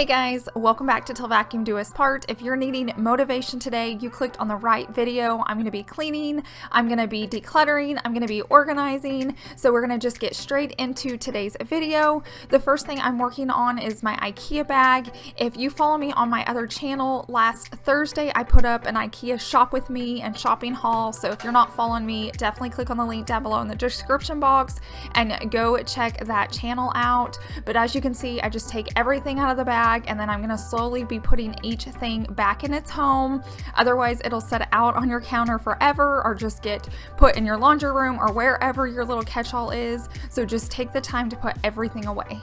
Hey guys, welcome back to Till Vacuum Do Us Part. If you're needing motivation today, you clicked on the right video. I'm going to be cleaning, I'm going to be decluttering, I'm going to be organizing. So we're going to just get straight into today's video. The first thing I'm working on is my IKEA bag. If you follow me on my other channel, last Thursday I put up an IKEA shop with me and shopping haul. So if you're not following me, definitely click on the link down below in the description box and go check that channel out. But as you can see, I just take everything out of the bag and then I'm going to slowly be putting each thing back in its home. Otherwise it'll sit out on your counter forever or just get put in your laundry room or wherever your little catch-all is. So just take the time to put everything away.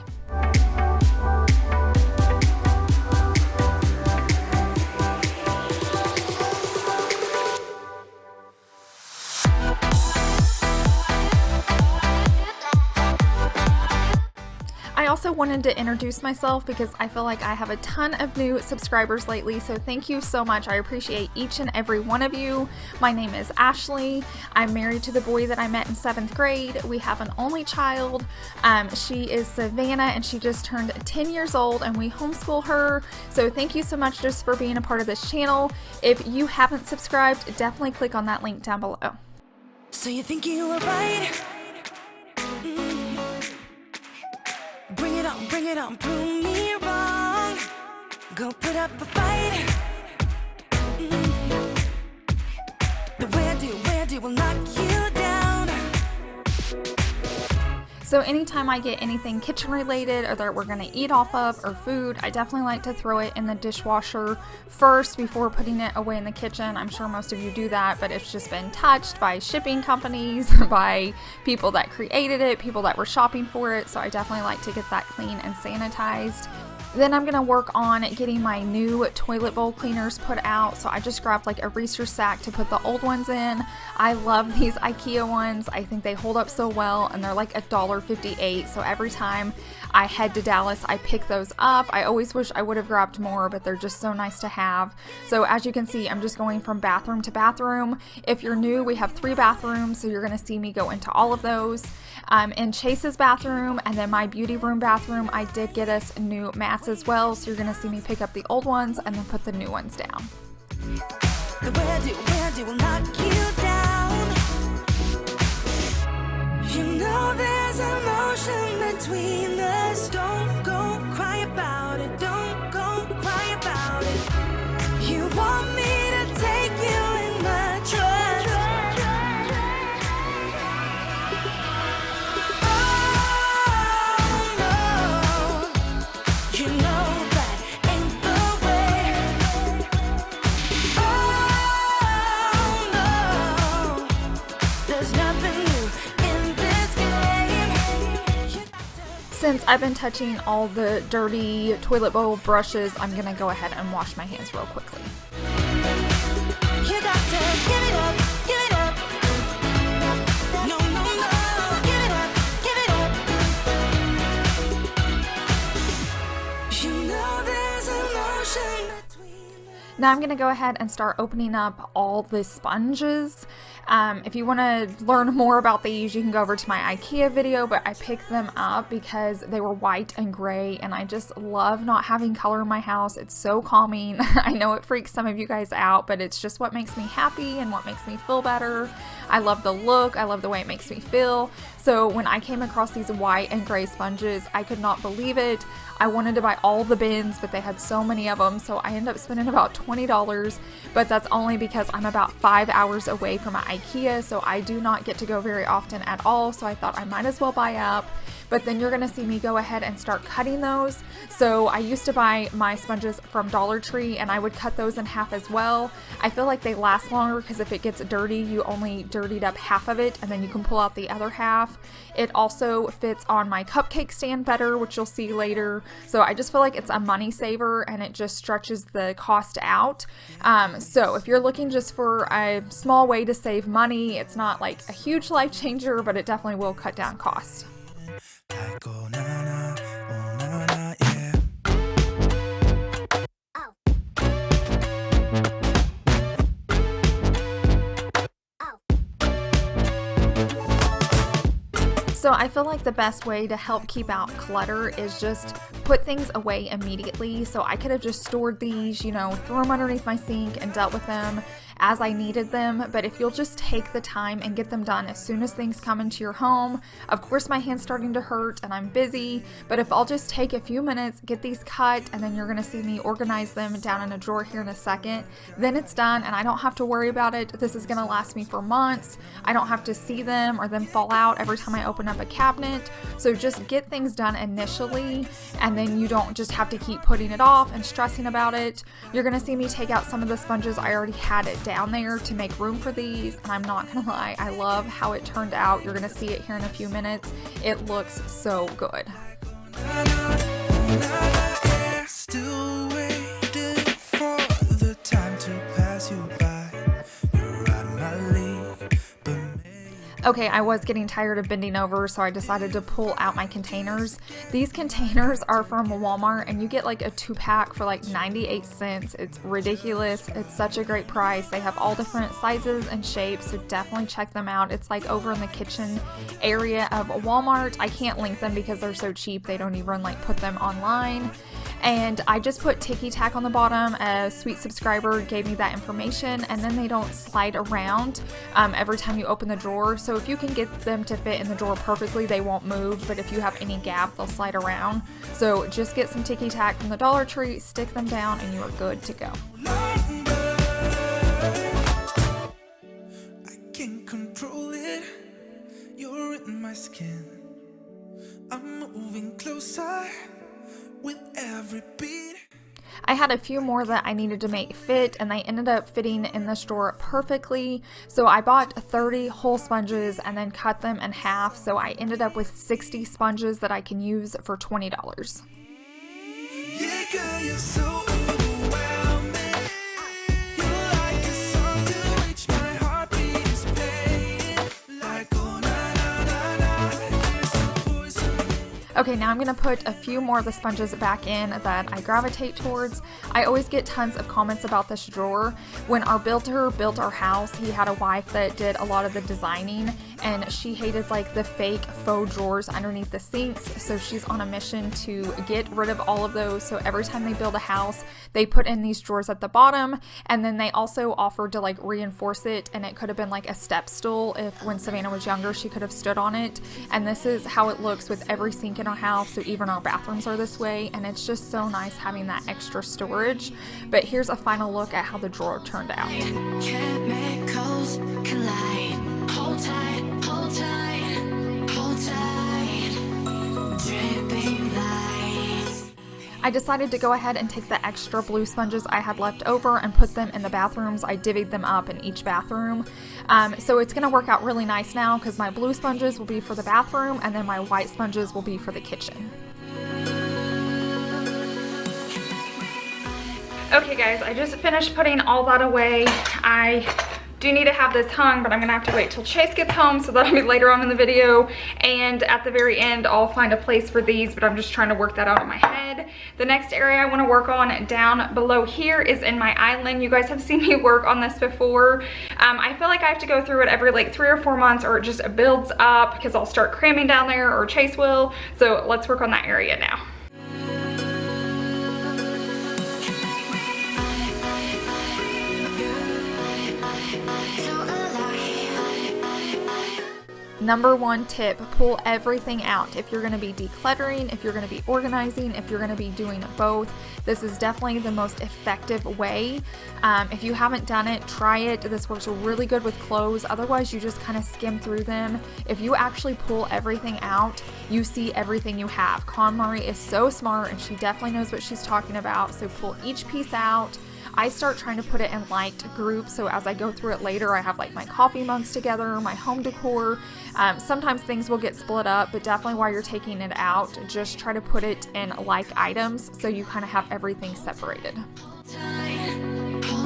I also wanted to introduce myself because I feel like I have a ton of new subscribers lately, so thank you so much. I appreciate each and every one of you. My name is Ashley. I'm married to the boy that I met in 7th grade. We have an only child. She is Savannah and she just turned 10 years old and we homeschool her. So thank you so much just for being a part of this channel. If you haven't subscribed, definitely click on that link down below. So you think you were right? Bring it on, prove me wrong. Go put up a fight. The way I do will knock you down. So anytime I get anything kitchen related or that we're going to eat off of or food, I definitely like to throw it in the dishwasher first before putting it away in the kitchen. I'm sure most of you do that, but it's just been touched by shipping companies, by people that created it, people that were shopping for it. So I definitely like to get that clean and sanitized. Then I'm going to work on getting my new toilet bowl cleaners put out. So I just grabbed like a Reese's sack to put the old ones in. I love these IKEA ones. I think they hold up so well and they're like $1.58. So every time I head to Dallas, I pick those up. I always wish I would have grabbed more, but they're just so nice to have. So as you can see, I'm just going from bathroom to bathroom. If you're new, we have 3 bathrooms. So you're going to see me go into all of those. In Chase's bathroom and then my beauty room bathroom, I did get us new mats as well, so you're going to see me pick up the old ones and then put the new ones down. The way I do will knock you down. You know there's emotion between us. Don't go cry about it. Don't go cry about it. You want me to take you in my trust. Since I've been touching all the dirty toilet bowl brushes, I'm going to go ahead and wash my hands real quickly. You got to give it up, give it up. No, no, no, give it up, give it up. You know there's emotion between us. Now I'm going to go ahead and start opening up all the sponges. If you want to learn more about these, you can go over to my IKEA video, but I picked them up because they were white and gray and I just love not having color in my house. It's so calming. I know it freaks some of you guys out, but it's just what makes me happy and what makes me feel better. I love the look. I love the way it makes me feel. So when I came across these white and gray sponges, I could not believe it. I wanted to buy all the bins, but they had so many of them, so I ended up spending about $20, but that's only because I'm about 5 hours away from my IKEA, so I do not get to go very often at all, so I thought I might as well buy up. But then you're going to see me go ahead and start cutting those. So I used to buy my sponges from Dollar Tree and I would cut those in half as well. I feel like they last longer because if it gets dirty, you only dirtied up half of it and then you can pull out the other half. It also fits on my cupcake stand better, which you'll see later. So I just feel like it's a money saver and it just stretches the cost out. So if you're looking just for a small way to save money, it's not like a huge life changer, but it definitely will cut down cost. So I feel like the best way to help keep out clutter is just put things away immediately. So I could have just stored these, you know, threw them underneath my sink and dealt with them as I needed them. But if you'll just take the time and get them done as soon as things come into your home, of course my hand's starting to hurt and I'm busy, but if I'll just take a few minutes, get these cut, and then you're gonna see me organize them down in a drawer here in a second, then it's done and I don't have to worry about it. This is gonna last me for months. I don't have to see them or them fall out every time I open up a cabinet. So just get things done initially, and then you don't just have to keep putting it off and stressing about it. You're gonna see me take out some of the sponges. I already had it down there to make room for these, and I'm not gonna lie, I love how it turned out. You're gonna see it here in a few minutes. It looks so good. Still waiting for the time to pass you by. You're out of my league, but Okay, I was getting tired of bending over, so I decided to pull out my containers. These containers are from Walmart, and you get like a 2-pack for like 98 cents. It's ridiculous. It's such a great price. They have all different sizes and shapes, so definitely check them out. It's like over in the kitchen area of Walmart. I can't link them because they're so cheap. They don't even like put them online. And I just put ticky tack on the bottom. A sweet subscriber gave me that information, and then they don't slide around every time you open the drawer. So if you can get them to fit in the drawer perfectly, they won't move, but if you have any gap, they'll slide around. So just get some ticky tack from the Dollar Tree, stick them down, and you are good to go. I can't control it. You're in my skin. I'm moving closer with every beat. I had a few more that I needed to make fit, and they ended up fitting in this drawer perfectly. So I bought 30 whole sponges and then cut them in half. So I ended up with 60 sponges that I can use for $20. Yeah, girl, you're so overwhelming. You're like a song to which my heartbeat is playing. Like, oh, na, na, na, na. Here's some poison. Okay, now I'm going to put a few more of the sponges back in that I gravitate towards. I always get tons of comments about this drawer. When our builder built our house, he had a wife that did a lot of the designing, and she hated like the fake faux drawers underneath the sinks. So she's on a mission to get rid of all of those. So every time they build a house, they put in these drawers at the bottom, and then they also offered to like reinforce it, and it could have been like a step stool. If when Savannah was younger, she could have stood on it. And this is how it looks with every sink in our house. So even our bathrooms are this way, and it's just so nice having that extra storage. But here's a final look at how the drawer turned out. Chemicals collide. Hold tight, hold tight, hold tight. Dripping lights. I decided to go ahead and take the extra blue sponges I had left over and put them in the bathrooms. I divvied them up in each bathroom. So it's going to work out really nice now because my blue sponges will be for the bathroom, and then my white sponges will be for the kitchen. Okay guys, I just finished putting all that away. I do need to have this hung, but I'm gonna have to wait till Chase gets home, so that'll be later on in the video. And at the very end, I'll find a place for these, but I'm just trying to work that out in my head. The next area I wanna work on down below here is in my island. You guys have seen me work on this before. I feel like I have to go through it every like 3 or 4 months, or it just builds up because I'll start cramming down there, or Chase will. So let's work on that area now. Number 1 tip, pull everything out. If you're going to be decluttering, if you're going to be organizing, if you're going to be doing both, this is definitely the most effective way. If you haven't done it, try it. This works really good with clothes. Otherwise, you just kind of skim through them. If you actually pull everything out, you see everything you have. KonMari is so smart, and she definitely knows what she's talking about. So pull each piece out. I start trying to put it in light groups, so as I go through it later, I have like my coffee mugs together, my home decor. Sometimes things will get split up, but definitely while you're taking it out, just try to put it in like items so you kind of have everything separated. Hold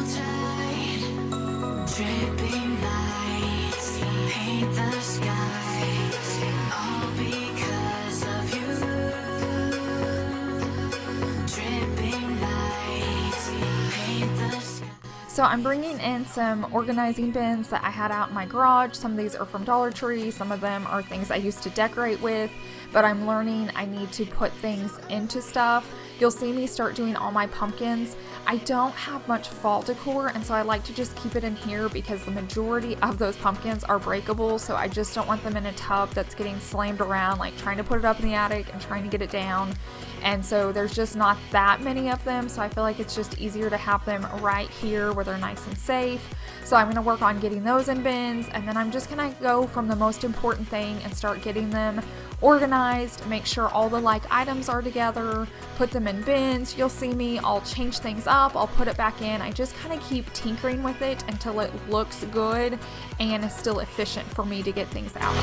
tight, dripping lights paint the skies, all because of you. Dripping lights paint the skies. So I'm bringing in some organizing bins that I had out in my garage. Some of these are from Dollar Tree, some of them are things I used to decorate with, but I'm learning I need to put things into stuff. You'll see me start doing all my pumpkins. I don't have much fall decor, and so I like to just keep it in here because the majority of those pumpkins are breakable, so I just don't want them in a tub that's getting slammed around, like trying to put it up in the attic and trying to get it down. And so there's just not that many of them, so I feel like it's just easier to have them right here where they're nice and safe. So I'm going to work on getting those in bins, and then I'm just going to go from the most important thing and start getting them organized, make sure all the like items are together, put them in bins. You'll see me, I'll change things up, I'll put it back in. I just kind of keep tinkering with it until it looks good and is still efficient for me to get things out.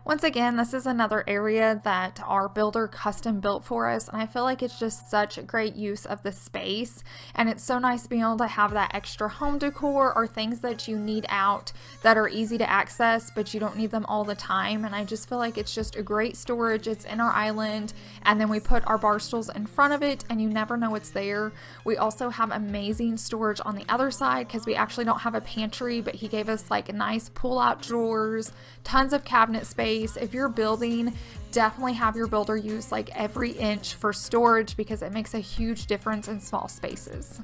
Once again, this is another area that our builder custom built for us, and I feel like it's just such a great use of the space, and it's so nice being able to have that extra home decor or things that you need out that are easy to access but you don't need them all the time. And I just feel like it's just a great storage. It's in our island, and then we put our bar stools in front of it and you never know it's there. We also have amazing storage on the other side because we actually don't have a pantry, but he gave us like nice pull-out drawers, tons of cabinet space. If you're building, definitely have your builder use like every inch for storage because it makes a huge difference in small spaces.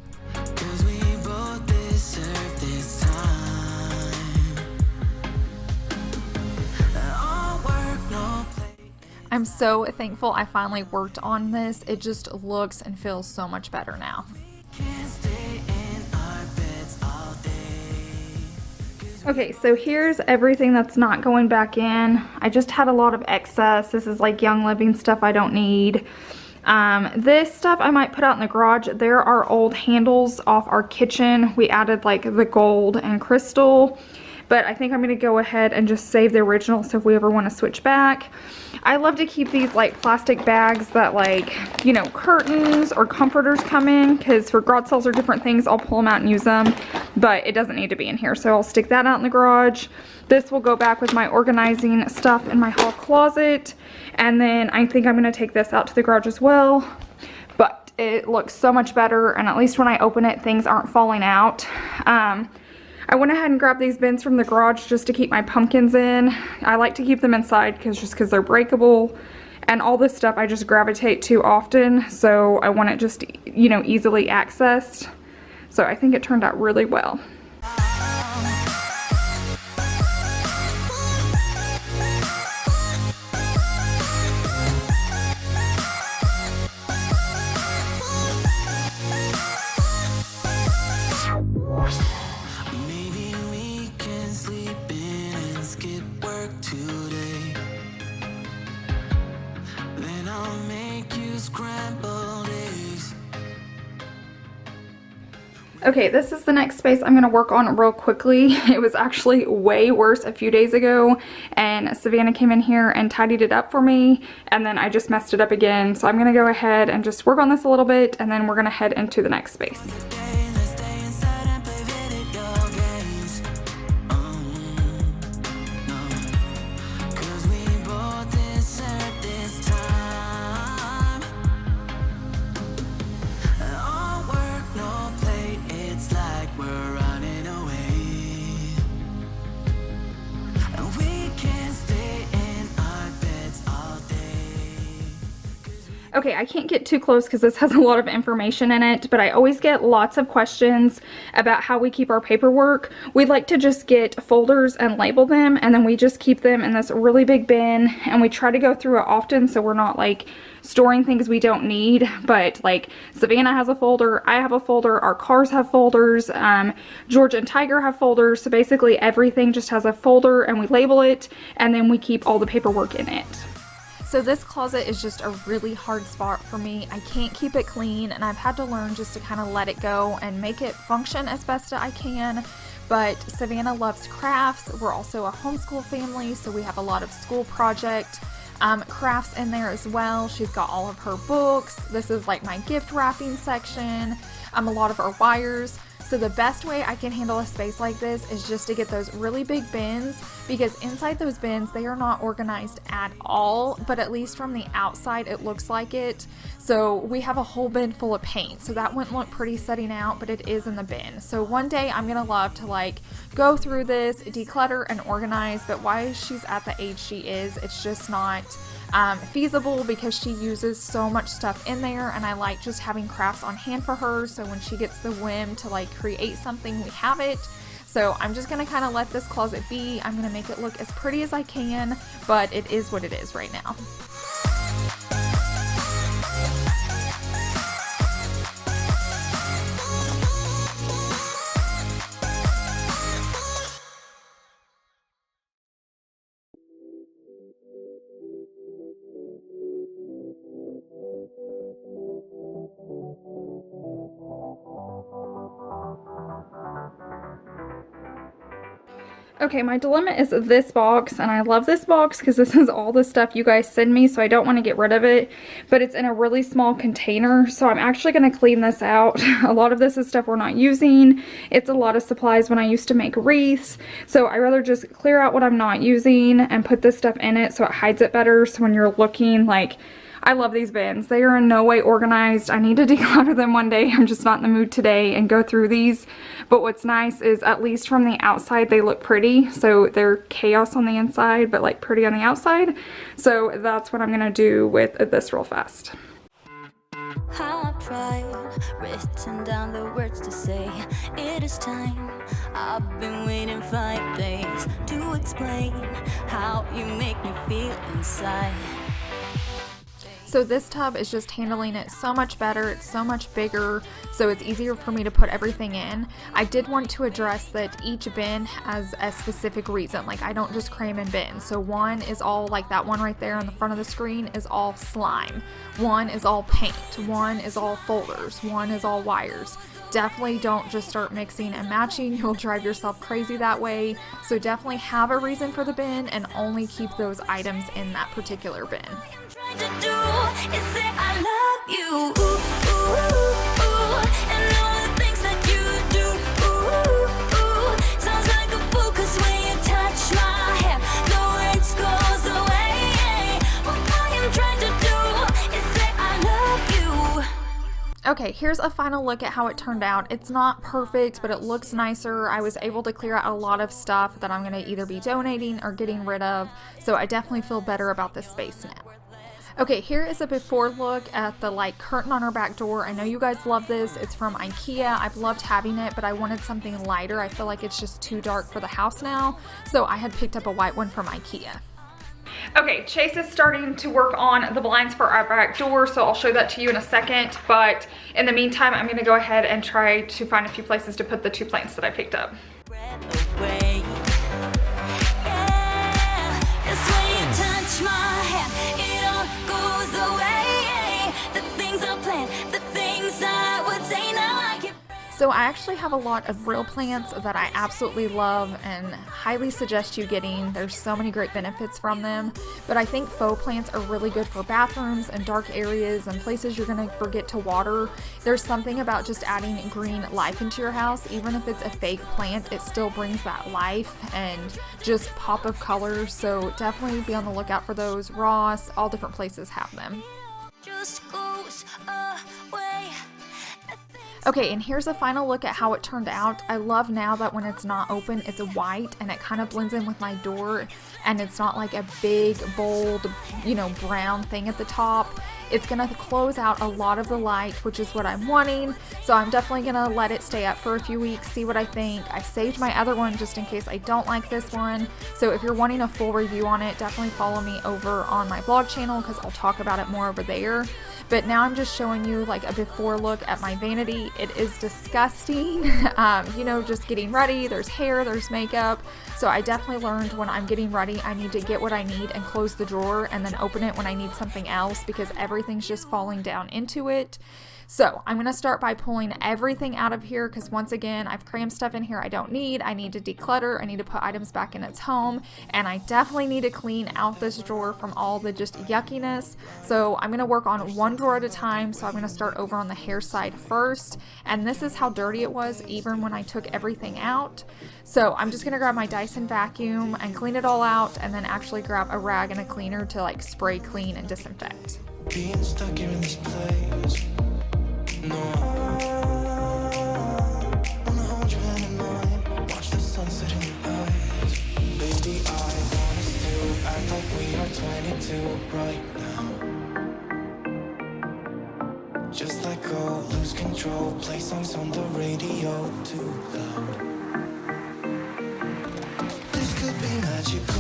I'm so thankful I finally worked on this. It just looks and feels so much better now. Okay, so here's everything that's not going back in. I just had a lot of excess. This is like Young Living stuff I don't need. This stuff I might put out in the garage. There are old handles off our kitchen. We added like the gold and crystal, but I think I'm going to go ahead and just save the original so if we ever want to switch back. I love to keep these like plastic bags that like, you know, curtains or comforters come in, because for garage sales or different things I'll pull them out and use them, but it doesn't need to be in here, so I'll stick that out in the garage. This will go back with my organizing stuff in my hall closet, and then I think I'm going to take this out to the garage as well, but it looks so much better, and at least when I open it things aren't falling out. I went ahead and grabbed these bins from the garage just to keep my pumpkins in. I like to keep them inside just because they're breakable, and all this stuff I just gravitate to often, so I want it just, you know, easily accessed. So I think it turned out really well. Okay, this is the next space I'm going to work on real quickly. It was actually way worse a few days ago, and Savannah came in here and tidied it up for me, and then I just messed it up again. So I'm going to go ahead and just work on this a little bit, and then we're going to head into the next space. Okay, I can't get too close because this has a lot of information in it, but I always get lots of questions about how we keep our paperwork. We like to just get folders and label them, and then we just keep them in this really big bin, and we try to go through it often so we're not like storing things we don't need. But like Savannah has a folder, I have a folder, our cars have folders, George and Tiger have folders, so basically everything just has a folder, and we label it, and then we keep all the paperwork in it. So this closet is just a really hard spot for me. I can't keep it clean, and I've had to learn just to kind of let it go and make it function as best I can. But Savannah loves crafts. We're also a homeschool family, so we have a lot of school project crafts in there as well. She's got all of her books. This is like my gift wrapping section. A lot of her wires. So the best way I can handle a space like this is just to get those really big bins, because inside those bins, they are not organized at all, but at least from the outside, it looks like it. So we have a whole bin full of paint, so that wouldn't look pretty setting out, but it is in the bin. So one day I'm gonna love to like go through this, declutter and organize, but while she's at the age she is, it's just not feasible because she uses so much stuff in there, and I like just having crafts on hand for her, so when she gets the whim to like create something, we have it. So I'm just gonna kind of let this closet be. I'm gonna make it look as pretty as I can, but it is what it is right now. Okay, my dilemma is this box, and I love this box because this is all the stuff you guys send me, so I don't want to get rid of it, but it's in a really small container, so I'm actually going to clean this out. A lot of this is stuff we're not using. It's a lot of supplies when I used to make wreaths, so I rather just clear out what I'm not using and put this stuff in it so it hides it better, so when you're looking, like, I love these bins. They are in no way organized. I need to declutter them one day. I'm just not in the mood today and go through these. But what's nice is at least from the outside they look pretty. So they're chaos on the inside, but like pretty on the outside. So that's what I'm gonna do with this real fast. I've tried, written down the words to say it is time. I've been waiting 5 days to explain how you make me feel inside. So this tub is just handling it so much better. It's so much bigger, so it's easier for me to put everything in. I did want to address that each bin has a specific reason. Like, I don't just cram in bins. So one is all, like that one right there on the front of the screen is all slime. One is all paint. One is all folders. One is all wires. Definitely don't just start mixing and matching. You'll drive yourself crazy that way. So definitely have a reason for the bin and only keep those items in that particular bin. To do is say I love you, ooh, ooh, ooh, and all the things that you do, ooh, ooh, sounds like a fool, 'cause when you touch my hair, the words goes away. What I am trying to do is say I love you. Okay, here's a final look at how it turned out. It's not perfect, but it looks nicer. I was able to clear out a lot of stuff that I'm going to either be donating or getting rid of, so I definitely feel better about this space now. Okay, here is a before look at the like curtain on our back door. I know you guys love this. It's from IKEA. I've loved having it, but I wanted something lighter. I feel like it's just too dark for the house now, so I had picked up a white one from IKEA. Okay, Chase is starting to work on the blinds for our back door, so I'll show that to you in a second, but in the meantime, I'm going to go ahead and try to find a few places to put the 2 plants that I picked up. Away. Yeah, it's when you touch my hair, it all goes away. The things I planned, the things I would say, now I can. So I actually have a lot of real plants that I absolutely love and highly suggest you getting. There's so many great benefits from them, but I think faux plants are really good for bathrooms and dark areas and places you're gonna forget to water. There's something about just adding green life into your house. Even if it's a fake plant, it still brings that life and just pop of color, so definitely be on the lookout for those. Ross, all different places have them. Just goes away. Okay, and here's a final look at how it turned out. I love now that when it's not open, it's white and it kind of blends in with my door, and it's not like a big, bold, you know, brown thing at the top. It's gonna close out a lot of the light, which is what I'm wanting. So I'm definitely gonna let it stay up for a few weeks, see what I think. I saved my other one just in case I don't like this one. So if you're wanting a full review on it, definitely follow me over on my blog channel because I'll talk about it more over there. But now I'm just showing you like a before look at my vanity. It is disgusting. You know, just getting ready. There's hair, there's makeup. So I definitely learned when I'm getting ready, I need to get what I need and close the drawer and then open it when I need something else because everything's just falling down into it. So I'm going to start by pulling everything out of here because once again, I've crammed stuff in here I don't need. I need to declutter. I need to put items back in its home. And I definitely need to clean out this drawer from all the just yuckiness. So I'm going to work on one drawer at a time. So I'm going to start over on the hair side first. And this is how dirty it was even when I took everything out. So I'm just going to grab my Dyson vacuum and clean it all out, and then actually grab a rag and a cleaner to like spray clean and disinfect. Being stuck here in this place. No, wanna hold your hand in mine, watch the sunset in your eyes. Baby, I want us to act like we are 22 right now. Just let go, lose control, play songs on the radio too loud. This could be magical.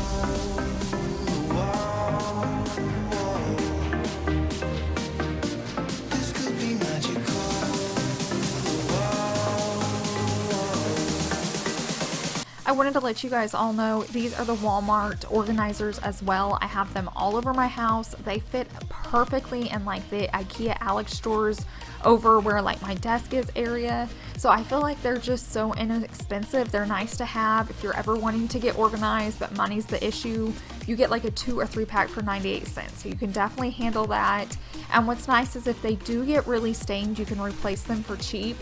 I wanted to let you guys all know these are the Walmart organizers as well. I have them all over my house. They fit perfectly in like the IKEA Alex drawers over where like my desk is area. So I feel like they're just so inexpensive. They're nice to have if you're ever wanting to get organized, but money's the issue. You get like a 2 or 3 pack for 98 cents. So you can definitely handle that. And what's nice is if they do get really stained, you can replace them for cheap.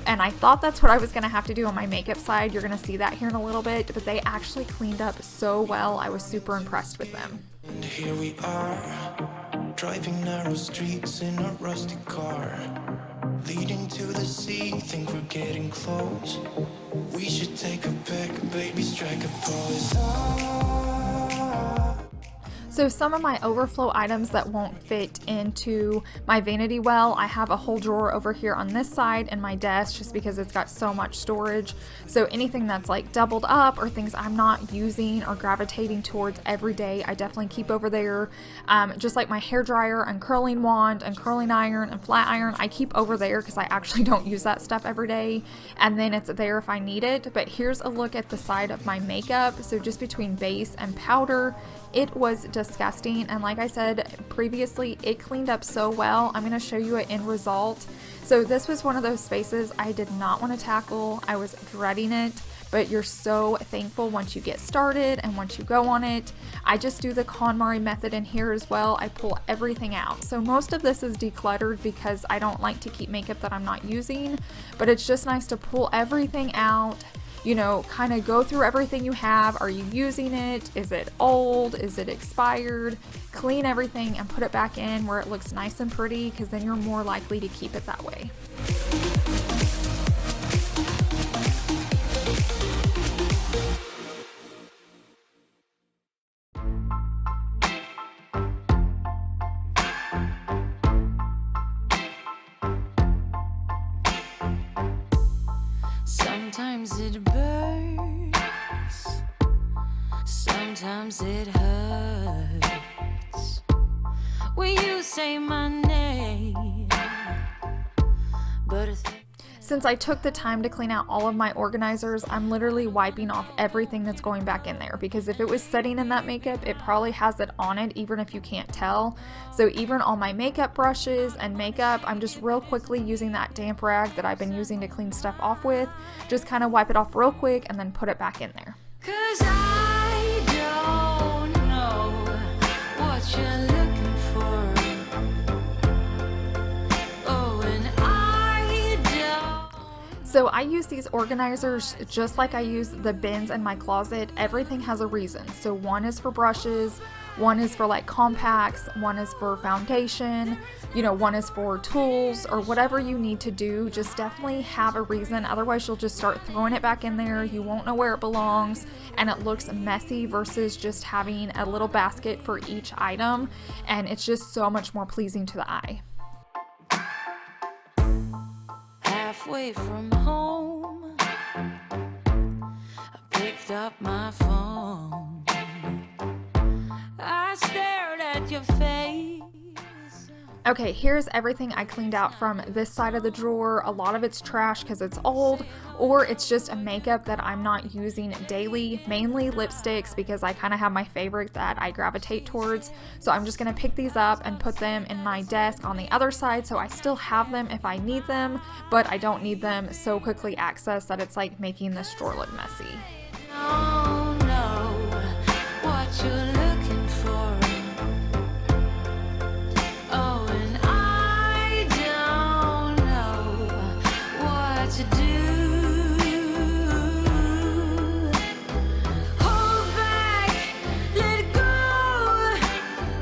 And I thought that's what I was going to have to do on my makeup side. You're going to see that here in a little bit, but they actually cleaned up so well. I was super impressed with them. And here we are, driving narrow streets in a rusty car, leading to the sea, think we're getting close. We should take a pic, baby, strike a pose. So some of my overflow items that won't fit into my vanity well, I have a whole drawer over here on this side in my desk just because it's got so much storage. So anything that's like doubled up or things I'm not using or gravitating towards every day, I definitely keep over there. Just like my hair dryer and curling wand and curling iron and flat iron, I keep over there because I actually don't use that stuff every day. And then it's there if I need it. But here's a look at the side of my makeup. So just between base and powder, it was disgusting, and like I said previously, it cleaned up so well. I'm going to show you an end result. So this was one of those spaces I did not want to tackle. I was dreading it, but you're so thankful once you get started and once you go on it. I just do the KONMARI method in here as well. I pull everything out. So most of this is decluttered because I don't like to keep makeup that I'm not using, but it's just nice to pull everything out. You know, kind of go through everything you have. Are you using it? Is it old? Is it expired? Clean everything and put it back in where it looks nice and pretty, because then you're more likely to keep it that way. Sometimes it burns, sometimes it hurts when you say my name, but since I took the time to clean out all of my organizers, I'm literally wiping off everything that's going back in there, because if it was sitting in that makeup, it probably has it on it even if you can't tell. So even all my makeup brushes and makeup, I'm just real quickly using that damp rag that I've been using to clean stuff off with, just kind of wipe it off real quick and then put it back in there. 'cause I don't know what you're looking for. Oh, and I don't. So I use these organizers just like I use the bins in my closet. Everything has a reason. So one is for brushes, one is for like compacts, one is for foundation, you know, one is for tools or whatever you need to do. Just definitely have a reason. Otherwise you'll just start throwing it back in there. You won't know where it belongs and it looks messy versus just having a little basket for each item. And it's just so much more pleasing to the eye. Halfway from home, I picked up my phone. I stared at your face. Okay, here's everything I cleaned out from this side of the drawer. A lot of it's trash because it's old, or it's just a makeup that I'm not using daily, mainly lipsticks because I kind of have my favorite that I gravitate towards. So I'm just going to pick these up and put them in my desk on the other side so I still have them if I need them, but I don't need them so quickly accessed that it's like making this drawer look messy. Oh no, what you're looking for. Oh, and I don't know what to do. Hold back, let go.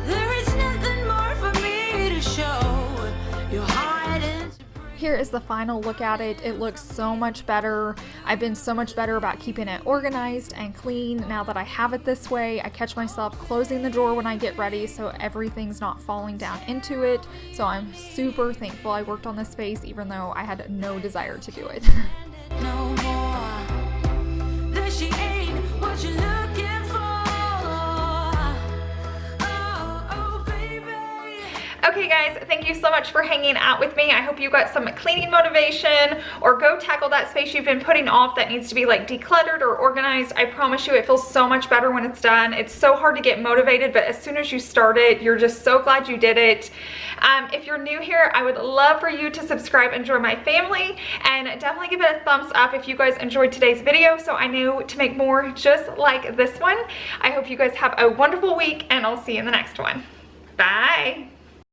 There is nothing more for me to show. You're hiding. Here is the final look at it. It looks so much better. I've been so much better about keeping it organized and clean now that I have it this way. I catch myself closing the drawer when I get ready so everything's not falling down into it. So I'm super thankful I worked on this space even though I had no desire to do it. No more. That she ain't what you're looking for. Oh, baby. Okay guys, thank you so much for hanging out with me. I hope you got some cleaning motivation, or go tackle that space you've been putting off that needs to be like decluttered or organized. I promise you it feels so much better when it's done. It's so hard to get motivated, but as soon as you start it, you're just so glad you did it. If you're new here, I would love for you to subscribe and join my family, and definitely give it a thumbs up if you guys enjoyed today's video so I know to make more just like this one. I hope you guys have a wonderful week, and I'll see you in the next one. Bye.